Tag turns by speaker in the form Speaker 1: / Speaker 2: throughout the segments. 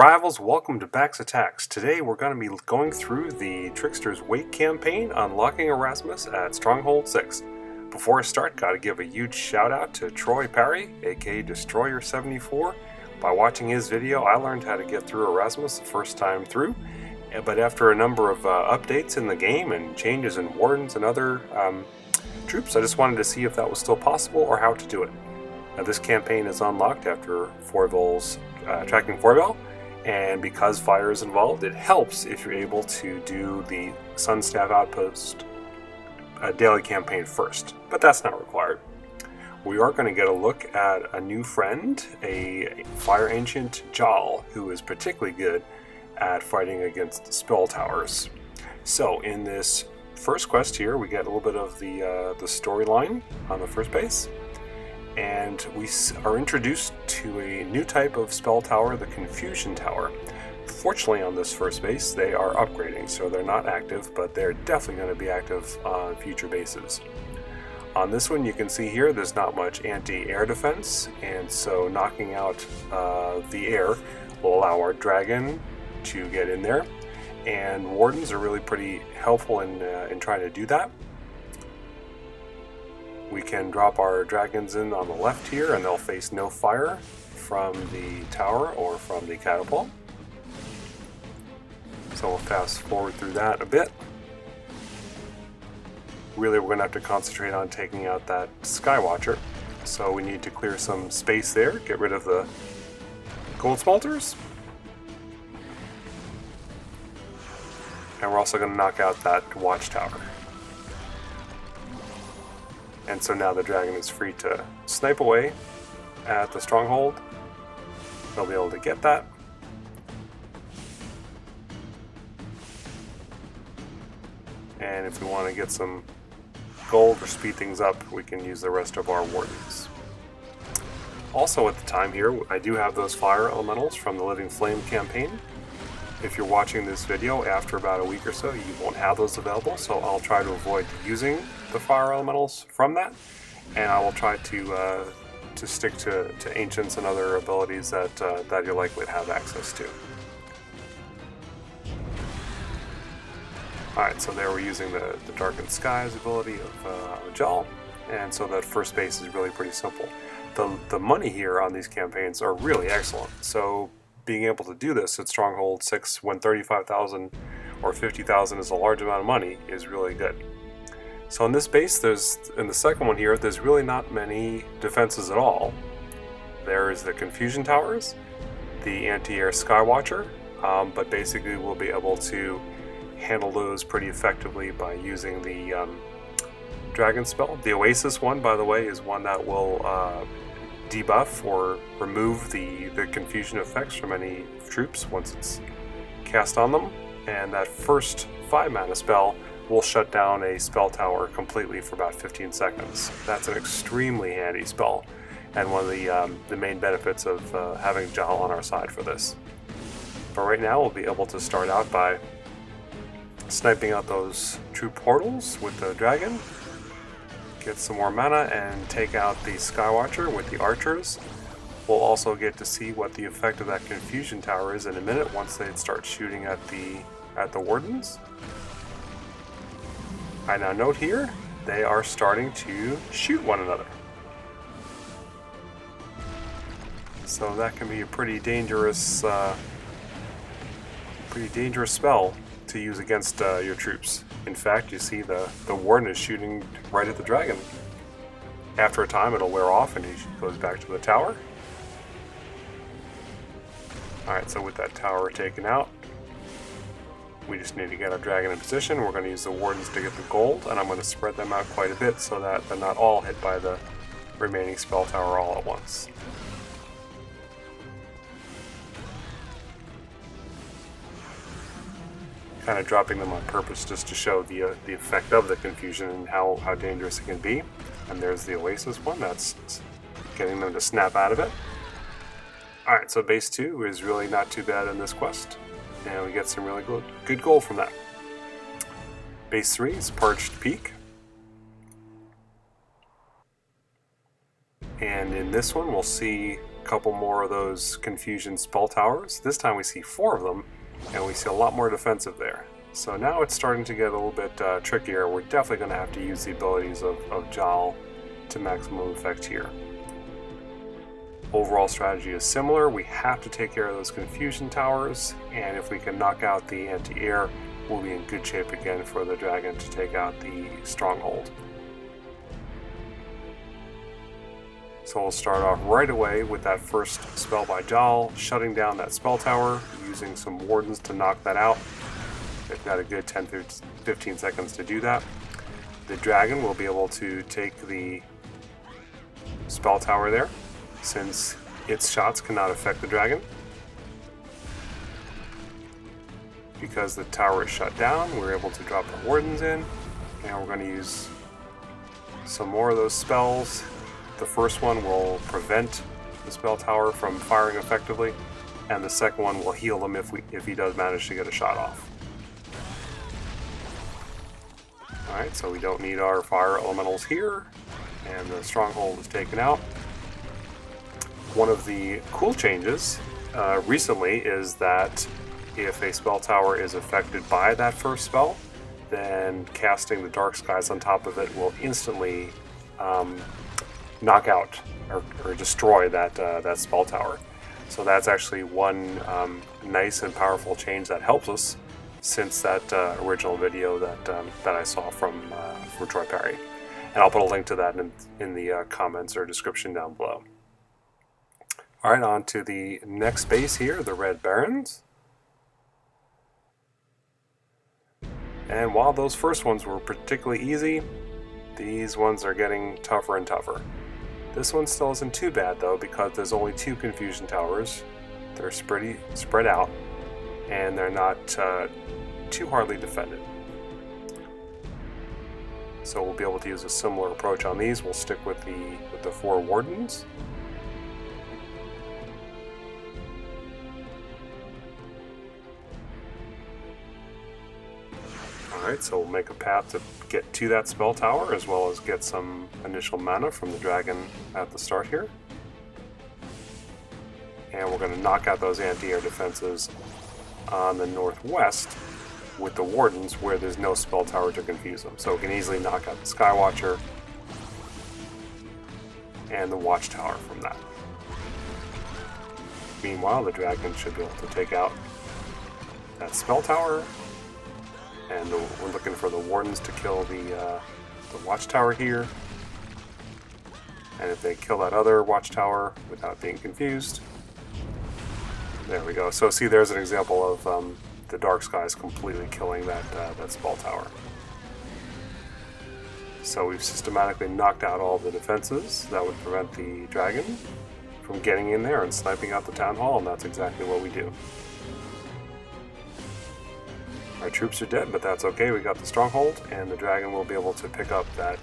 Speaker 1: Rivals, welcome to Back's Attacks. Today we're going to be going through the Trickster's Wake campaign, unlocking Erasmus at Stronghold 6. Before I start, gotta give a huge shout out to Troy Parry, aka Destroyer74. By watching his video, I learned how to get through Erasmus the first time through, but after a number of updates in the game and changes in wardens and other troops, I just wanted to see if that was still possible or how to do it. Now, this campaign is unlocked after Foivel's tracking Foivel, and because fire is involved, it helps if you're able to do the Sunstaff Outpost daily campaign first, but that's not required. We are going to get a look at a new friend, a Fire Ancient Jal, who is particularly good at fighting against spell towers. So in this first quest here, we get a little bit of the storyline on the first base, and we are introduced to a new type of spell tower, the Confusion Tower. Fortunately, on this first base, they are upgrading, so they're not active, but they're definitely going to be active on future bases. On this one, you can see here, there's not much anti-air defense, and so knocking out the air will allow our dragon to get in there, and wardens are really pretty helpful in trying to do that. We can drop our dragons in on the left here, and they'll face no fire from the tower or from the catapult. So we'll fast forward through that a bit. Really, we're going to have to concentrate on taking out that Skywatcher. So we need to clear some space there, get rid of the gold smelters. And we're also going to knock out that watchtower. And so now the dragon is free to snipe away at the stronghold. They'll be able to get that. And if we want to get some gold or speed things up, we can use the rest of our wardens. Also at the time here, I do have those fire elementals from the Living Flame campaign. If you're watching this video after about a week or so, you won't have those available, so I'll try to avoid using the fire elementals from that, and I will try to stick to ancients and other abilities that you're likely to have access to. Alright, so there we're using the Darkened Skies ability of Jal, and so that first base is really pretty simple. The money here on these campaigns are really excellent, so being able to do this at Stronghold 6 when 35,000 or 50,000 is a large amount of money is really good. So in this base, in the second one here, there's really not many defenses at all. There is the Confusion Towers, the Anti-Air Skywatcher, but basically we'll be able to handle those pretty effectively by using the Dragon spell. The Oasis one, by the way, is one that will debuff or remove the confusion effects from any troops once it's cast on them. And that first 5-mana spell will shut down a spell tower completely for about 15 seconds. That's an extremely handy spell, and one of the main benefits of having Jal on our side for this. But right now we'll be able to start out by sniping out those troop portals with the dragon, get some more mana, and take out the Skywatcher with the archers. We'll also get to see what the effect of that Confusion Tower is in a minute once they start shooting at the wardens. I now note here, they are starting to shoot one another. So that can be a pretty dangerous spell to use against your troops. In fact, you see the warden is shooting right at the dragon. After a time, it'll wear off and he goes back to the tower. Alright, so with that tower taken out, we just need to get our dragon in position. We're going to use the wardens to get the gold, and I'm going to spread them out quite a bit so that they're not all hit by the remaining spell tower all at once. Kind of dropping them on purpose just to show the effect of the confusion and how dangerous it can be. And there's the Oasis one, that's getting them to snap out of it. Alright, so base 2 is really not too bad in this quest, and we get some really good gold from that. Base 3 is Parched Peak. And in this one we'll see a couple more of those confusion spell towers. This time we see 4 of them, and we see a lot more defensive there. So now it's starting to get a little bit trickier. We're definitely going to have to use the abilities of Jal to maximum effect here. Overall strategy is similar. We have to take care of those confusion towers, and if we can knock out the anti-air, we'll be in good shape again for the dragon to take out the stronghold. So we'll start off right away with that first spell by Jal, shutting down that spell tower, using some wardens to knock that out. They've got a good 10-15 seconds to do that. The dragon will be able to take the spell tower there, since its shots cannot affect the dragon. Because the tower is shut down, we're able to drop the wardens in, and we're going to use some more of those spells. The first one will prevent the spell tower from firing effectively, and the second one will heal him if he does manage to get a shot off. Alright, so we don't need our fire elementals here, and the stronghold is taken out. One of the cool changes recently is that if a spell tower is affected by that first spell, then casting the Dark Skies on top of it will instantly knock out or destroy that spell tower. So that's actually one nice and powerful change that helps us since that original video that I saw from Troy Parry. And I'll put a link to that in the comments or description down below. Alright, on to the next base here, the Red Barons. And while those first ones were particularly easy, these ones are getting tougher and tougher. This one still isn't too bad though, because there's only 2 confusion towers. They're spread out, and they're not too hardly defended. So we'll be able to use a similar approach on these. We'll stick with the 4 wardens. Alright, so we'll make a path to get to that spell tower, as well as get some initial mana from the dragon at the start here. And we're going to knock out those anti-air defenses on the northwest with the wardens, where there's no spell tower to confuse them. So we can easily knock out the Skywatcher and the watchtower from that. Meanwhile, the dragon should be able to take out that spell tower. And we're looking for the wardens to kill the watchtower here. And if they kill that other watchtower without being confused, there we go. So see, there's an example of the Dark Skies completely killing that spell tower. So we've systematically knocked out all the defenses that would prevent the dragon from getting in there and sniping out the town hall, and that's exactly what we do. Our troops are dead, but that's okay. We got the stronghold, and the dragon will be able to pick up that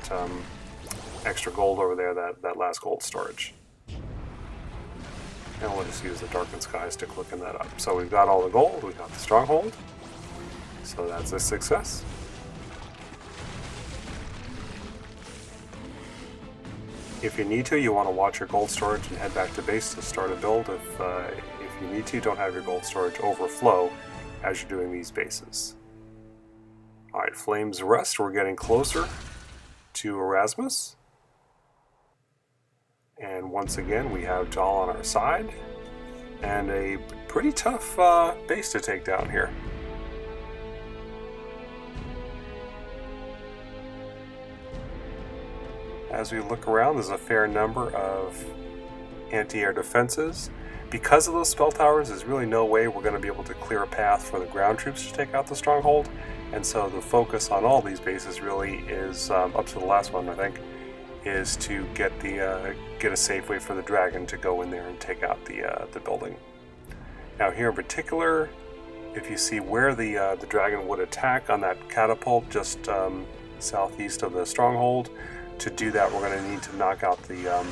Speaker 1: extra gold over there, that last gold storage. And we'll just use the Darkened Skies to click that up. So we've got all the gold, we got the stronghold, so that's a success. If you need to, you want to watch your gold storage and head back to base to start a build. If you need to, don't have your gold storage overflow as you're doing these bases. Alright, Flames Rest, we're getting closer to Erasmus. And once again, we have Jal on our side, and a pretty tough base to take down here. As we look around, there's a fair number of anti-air defenses. Because of those spell towers, there's really no way we're going to be able to clear a path for the ground troops to take out the stronghold, and so the focus on all these bases really is, up to the last one I think, is to get a safe way for the dragon to go in there and take out the building. Now here in particular, if you see where the dragon would attack on that catapult just southeast of the stronghold, to do that we're going to need to knock out the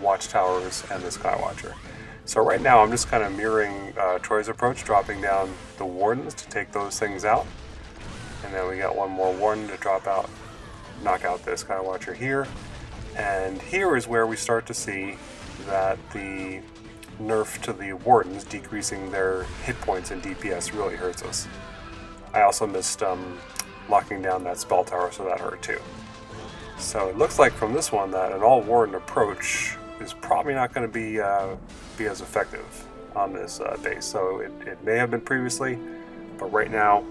Speaker 1: watchtowers and the Skywatcher. So right now I'm just kind of mirroring Troy's approach, dropping down the wardens to take those things out, and then we got one more warden to knock out the Skywatcher here, and here is where we start to see that the nerf to the wardens, decreasing their hit points and DPS, really hurts us. I also missed locking down that spell tower, so that hurt too. So it looks like from this one that an all-warden approach is probably not going to be as effective on this base. So it may have been previously, but right now...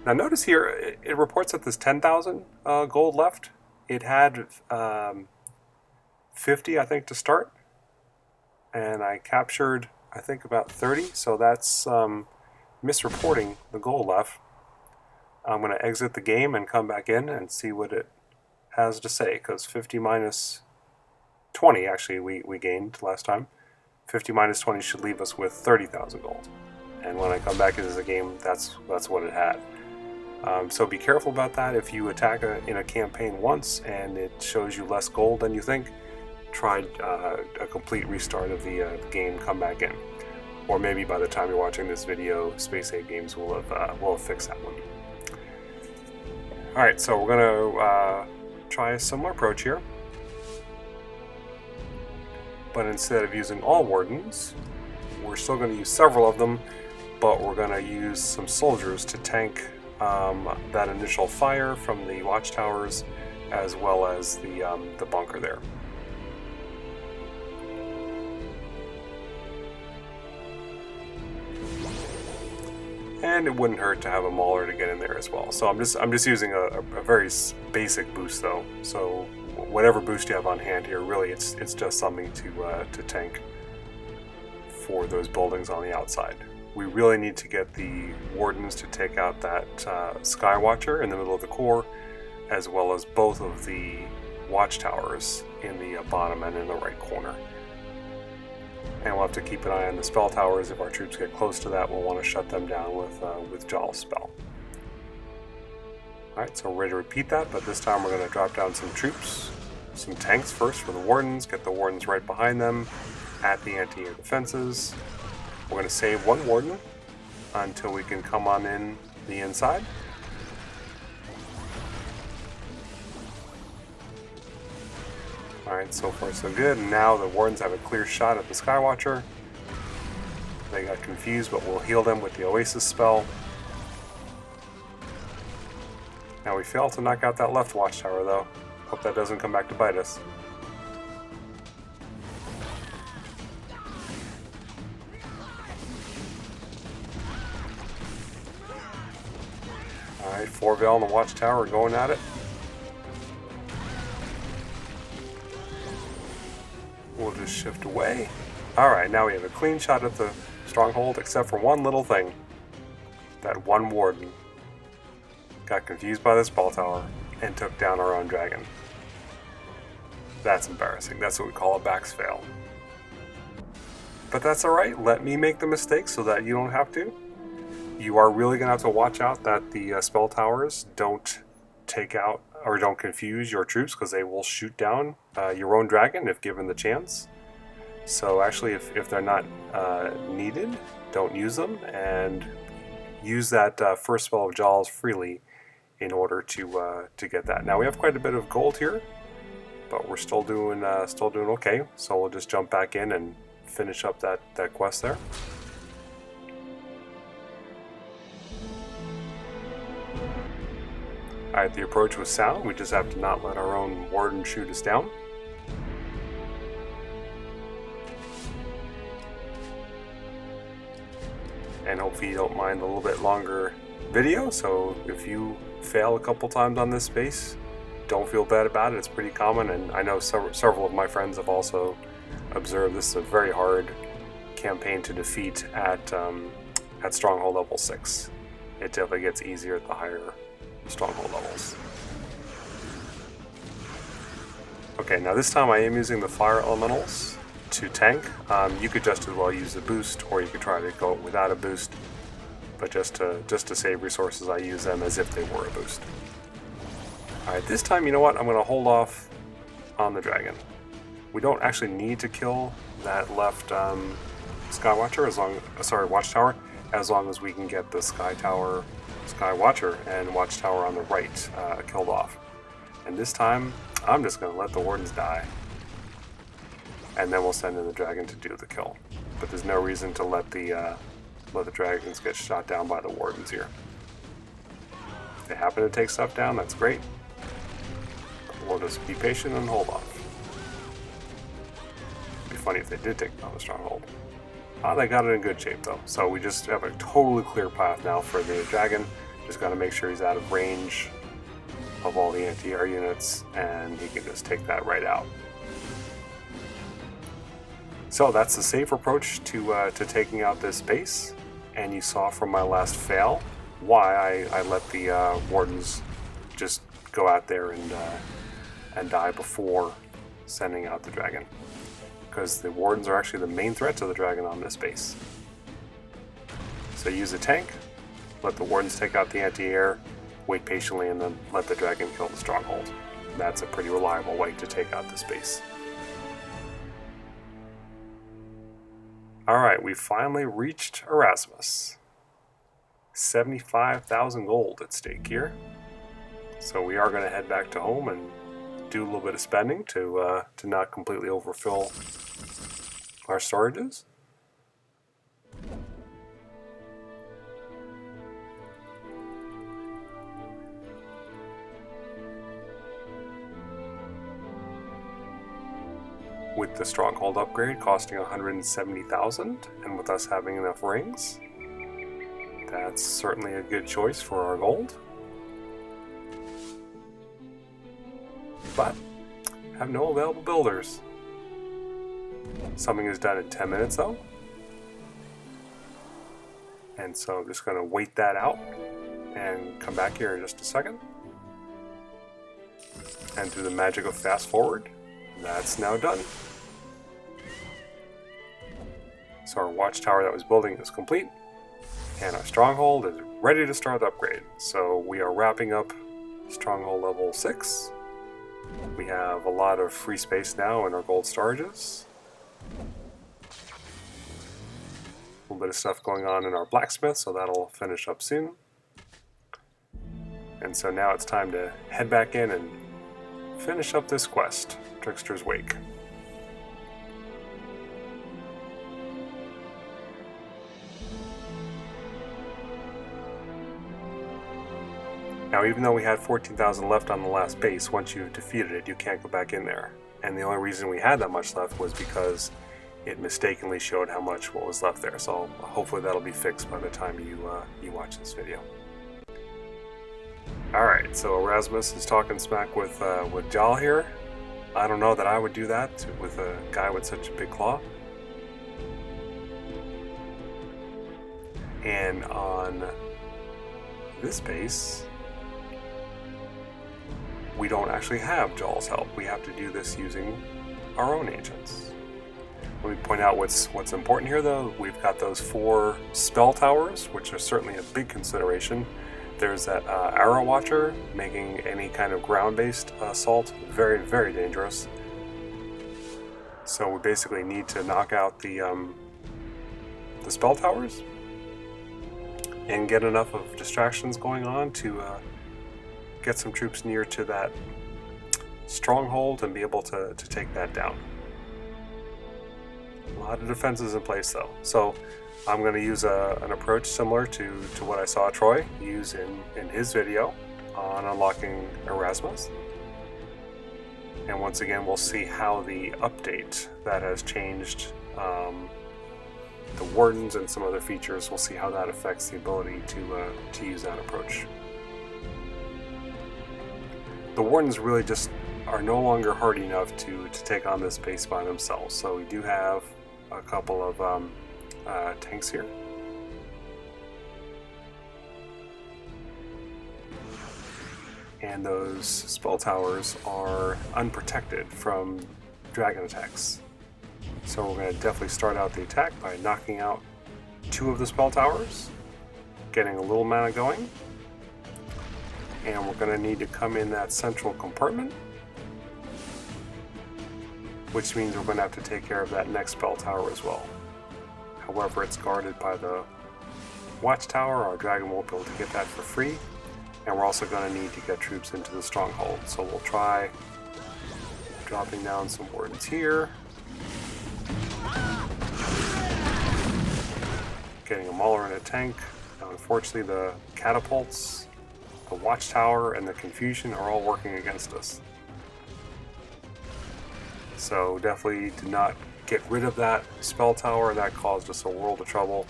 Speaker 1: Now notice here, it reports that there's 10,000 gold left. It had 50, I think, to start. And I captured, I think, about 30. So that's misreporting the gold left. I'm going to exit the game and come back in and see what it has to say. Because 50 minus 20, actually, we gained last time. 50 minus 20 should leave us with 30,000 gold. And when I come back into the game, that's what it had. So be careful about that. If you attack in a campaign once and it shows you less gold than you think, try a complete restart of the game, come back in. Or maybe by the time you're watching this video, Space 8 Games will have fixed that one. Alright, so we're going to try a similar approach here. But instead of using all wardens, we're still going to use several of them, but we're going to use some soldiers to tank that initial fire from the watchtowers, as well as the bunker there. And it wouldn't hurt to have a mauler to get in there as well. So I'm just using a very basic boost though. So whatever boost you have on hand here, really it's just something to tank for those buildings on the outside. We really need to get the wardens to take out that sky watcher in the middle of the core, as well as both of the watchtowers in the bottom and in the right corner. And we'll have to keep an eye on the spell towers. If our troops get close to that, we'll want to shut them down with Jaw's spell. Alright, so we're ready to repeat that, but this time we're going to drop down some troops, some tanks first for the wardens, get the wardens right behind them at the anti-air defenses. We're going to save one warden until we can come on in the inside. Alright, so far so good. And now the wardens have a clear shot at the Skywatcher. They got confused, but we'll heal them with the Oasis spell. Now we failed to knock out that left watchtower though. Hope that doesn't come back to bite us. Alright, 4 Veil and the watchtower are going at it. We'll just shift away. Alright, now we have a clean shot at the stronghold, except for one little thing. That one warden got confused by the spell tower and took down our own dragon. That's embarrassing. That's what we call a backs fail. But that's alright. Let me make the mistake so that you don't have to. You are really going to have to watch out that the spell towers don't take out or don't confuse your troops, because they will shoot down your own dragon if given the chance. So actually, if they're not needed, don't use them, and use that first spell of Jaws freely in order to get that. Now we have quite a bit of gold here, but we're still doing okay. So we'll just jump back in and finish up that quest there. Alright, the approach was sound. We just have to not let our own warden shoot us down. And hopefully you don't mind a little bit longer video. So if you fail a couple times on this space, don't feel bad about it. It's pretty common, and I know several of my friends have also observed this is a very hard campaign to defeat at Stronghold level 6. It definitely gets easier at the higher Stronghold levels. Okay, now this time I am using the fire elementals to tank. You could just as well use the boost, or you could try to go without a boost. But just to save resources, I use them as if they were a boost. Alright, this time, you know what? I'm going to hold off on the dragon. We don't actually need to kill that left Skywatcher, watchtower, as long as we can get the Skywatcher and watchtower on the right killed off. And this time, I'm just going to let the wardens die. and then we'll send in the dragon to do the kill. But there's no reason to let the dragons get shot down by the wardens here. If they happen to take stuff down, that's great. We'll just be patient and hold off. It'd be funny if they did take down the stronghold. They got it in good shape though, so we just have a totally clear path now for the dragon. Just got to make sure he's out of range of all the anti-air units, and he can just take that right out. So that's the safe approach to taking out this base, and you saw from my last fail why I let the wardens just go out there and die before sending out the dragon, because the wardens are actually the main threat to the dragon on this base. So use a tank, let the wardens take out the anti-air, wait patiently, and then let the dragon kill the stronghold. That's a pretty reliable way to take out this base. Alright, we finally reached Erasmus. 75,000 gold at stake here. So we are going to head back to home and do a little bit of spending to not completely overfill our storages. With the stronghold upgrade costing 170,000, and with us having enough rings, that's certainly a good choice for our gold. But have no available builders. Something is done in 10 minutes though, and so I'm just going to wait that out and come back here in just a second. And through the magic of fast forward, that's now done. So our watchtower that was building is complete, and our stronghold is ready to start the upgrade. So we are wrapping up stronghold level 6. We have a lot of free space now in our gold storages. A little bit of stuff going on in our blacksmith, so that'll finish up soon. And so now it's time to head back in and finish up this quest, Trickster's Wake. Now, even though we had 14,000 left on the last base, once you've defeated it, you can't go back in there. And the only reason we had that much left was because it mistakenly showed how much what was left there. So hopefully that'll be fixed by the time you watch this video. Alright, so Erasmus is talking smack with Jal here. I don't know that I would do that with a guy with such a big claw. And on this base, we don't actually have Jal's help. We have to do this using our own agents. Let me point out what's important here though. We've got those 4 spell towers, which are certainly a big consideration. There's that arrow watcher, making any kind of ground-based assault very, very dangerous. So we basically need to knock out the spell towers and get enough of distractions going on to get some troops near to that stronghold and be able to take that down. A lot of defenses in place though. So I'm going to use an approach similar to what I saw Troy use in his video on unlocking Erasmus. And once again, we'll see how the update that has changed the wardens and some other features, we'll see how that affects the ability to use that approach. The wardens really just are no longer hardy enough to take on this base by themselves. So we do have a couple of tanks here. And those spell towers are unprotected from dragon attacks. So we're going to definitely start out the attack by knocking out 2 of the spell towers, getting a little mana going. And we're going to need to come in that central compartment, which means we're going to have to take care of that next spell tower as well. However, it's guarded by the watchtower. Our dragon won't be able to get that for free. And we're also going to need to get troops into the stronghold. So we'll try dropping down some wardens here. getting a mauler and a tank. Unfortunately, the catapults, the watchtower, and the confusion are all working against us. So definitely did not get rid of that spell tower. That caused us a world of trouble.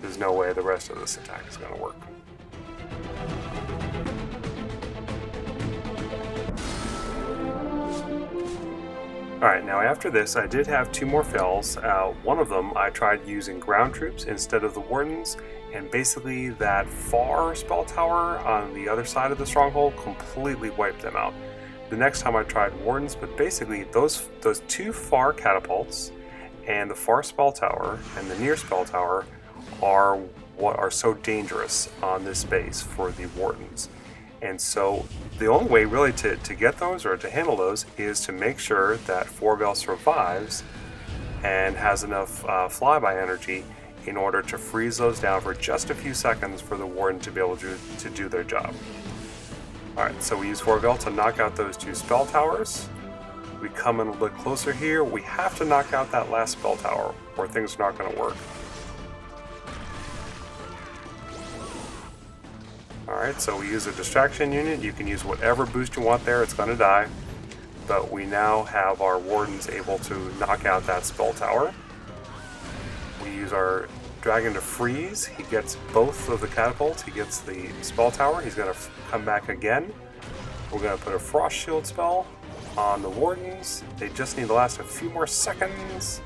Speaker 1: There's no way the rest of this attack is going to work. Alright, now after this I did have two more fails. One of them I tried using ground troops instead of the wardens, and basically that far spell tower on the other side of the stronghold completely wiped them out. The next time I tried wardens, but basically those two far catapults and the far spell tower and the near spell tower are what are so dangerous on this base for the wardens. And so the only way really to get those or to handle those is to make sure that Forvel survives and has enough flyby energy in order to freeze those down for just a few seconds for the warden to be able to do their job. Alright, so we use Forvel to knock out those two spell towers. We come in a little closer here. We have to knock out that last spell tower or things are not going to work. Alright, so we use a distraction unit. You can use whatever boost you want there, it's going to die. But we now have our wardens able to knock out that spell tower. We use our dragon to freeze. He gets both of the catapults. He gets the spell tower. He's going to come back again. We're going to put a frost shield spell on the wardens. They just need to last a few more seconds.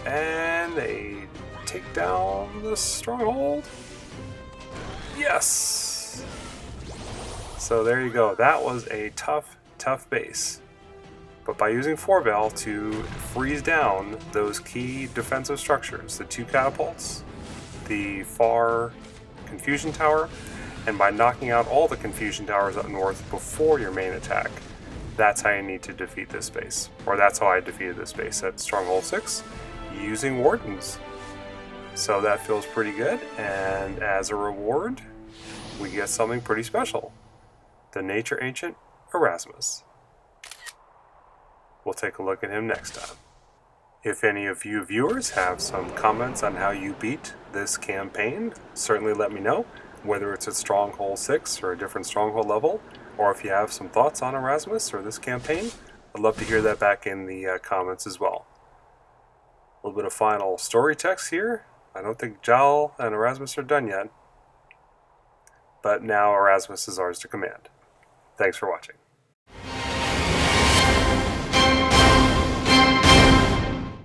Speaker 1: And they take down the stronghold. Yes! So there you go. That was a tough base. But by using Forvel to freeze down those key defensive structures, the two catapults, the far confusion tower, and by knocking out all the confusion towers up north before your main attack, that's how you need to defeat this base. Or that's how I defeated this base at Stronghold 6, using wardens. So that feels pretty good, and as a reward, we get something pretty special. The Nature Ancient, Erasmus. We'll take a look at him next time. If any of you viewers have some comments on how you beat this campaign, certainly let me know, whether it's at Stronghold 6 or a different Stronghold level, or if you have some thoughts on Erasmus or this campaign, I'd love to hear that back in the comments as well. A little bit of final story text here. I don't think Jal and Erasmus are done yet, but now Erasmus is ours to command. Thanks for watching.